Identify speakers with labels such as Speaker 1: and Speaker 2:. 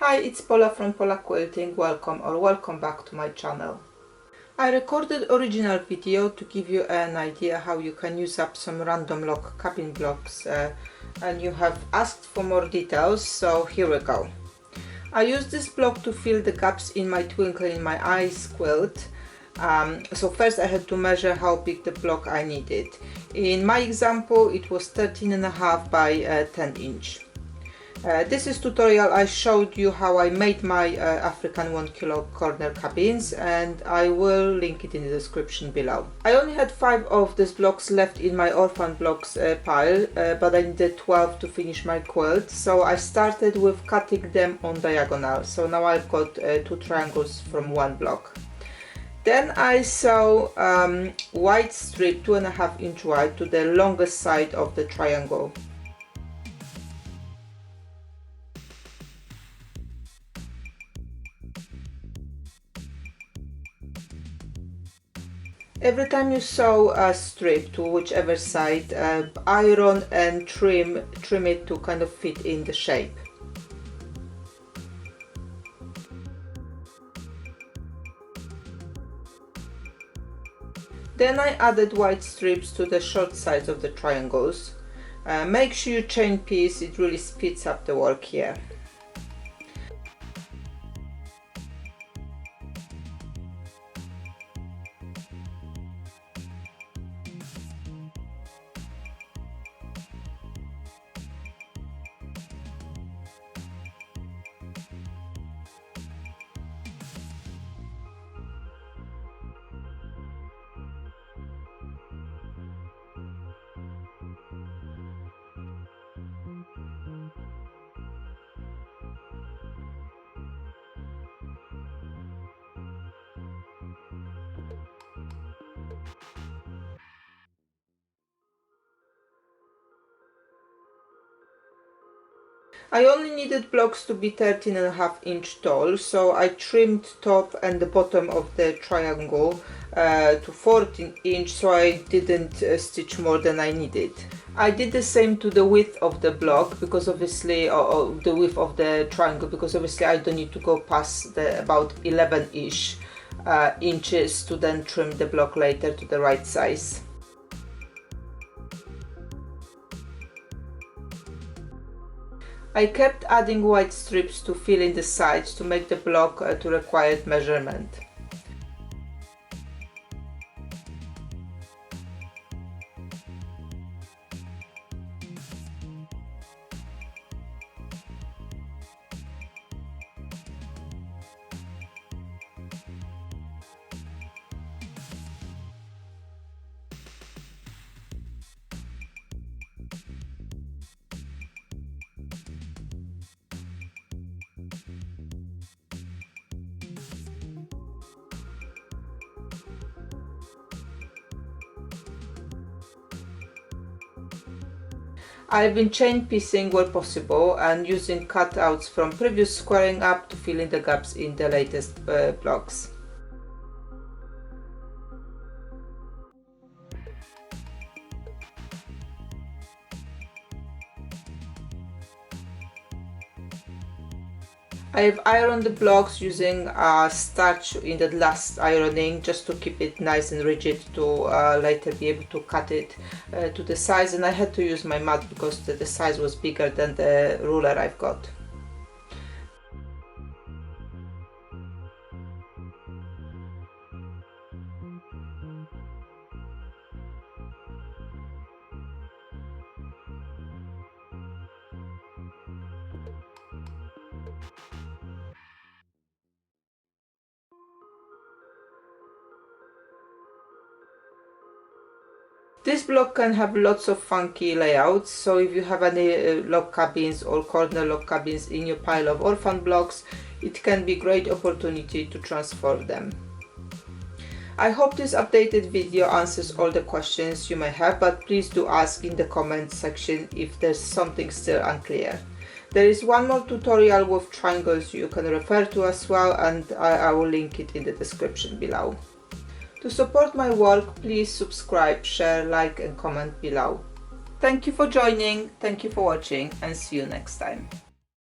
Speaker 1: Hi, it's Paula from Pola Quilting. Welcome back to my channel. I recorded original video to give you an idea how you can use up some random log cabin blocks and you have asked for more details, so here we go. I used this block to fill the gaps in my Twinkle in My Eyes quilt. So first I had to measure how big the block I needed. In my example it was 13.5 by 10 inch. This is tutorial I showed you how I made my African Wonky Log corner cabins, and I will link it in the description below. I only had 5 of these blocks left in my orphan blocks pile, but I needed 12 to finish my quilt, so I started with cutting them on diagonal. So now I've got 2 triangles from one block. Then I sew white strip 2.5 inch wide to the longest side of the triangle. Every time you sew a strip to whichever side, iron and trim it to kind of fit in the shape. Then I added white strips to the short sides of the triangles. Make sure you chain piece, it really speeds up the work here. I only needed blocks to be 13.5 inch tall, so I trimmed top and the bottom of the triangle to 14 inch, so I didn't stitch more than I needed. I did the same to the width of the block, because obviously, or the width of the triangle, because obviously I don't need to go past the about 11-ish inches to then trim the block later to the right size. I kept adding white strips to fill in the sides to make the block to required measurement. I've been chain piecing where possible and using cutouts from previous squaring up to fill in the gaps in the latest blocks. I've ironed the blocks using starch in the last ironing, just to keep it nice and rigid to later be able to cut it to the size, and I had to use my mat because the size was bigger than the ruler I've got. This block can have lots of funky layouts, so if you have any log cabins or corner log cabins in your pile of orphan blocks, it can be a great opportunity to transform them. I hope this updated video answers all the questions you may have, but please do ask in the comment section if there's something still unclear. There is one more tutorial with triangles you can refer to as well, and I will link it in the description below. To support my work, please subscribe, share, like and comment below. Thank you for joining, thank you for watching, and see you next time.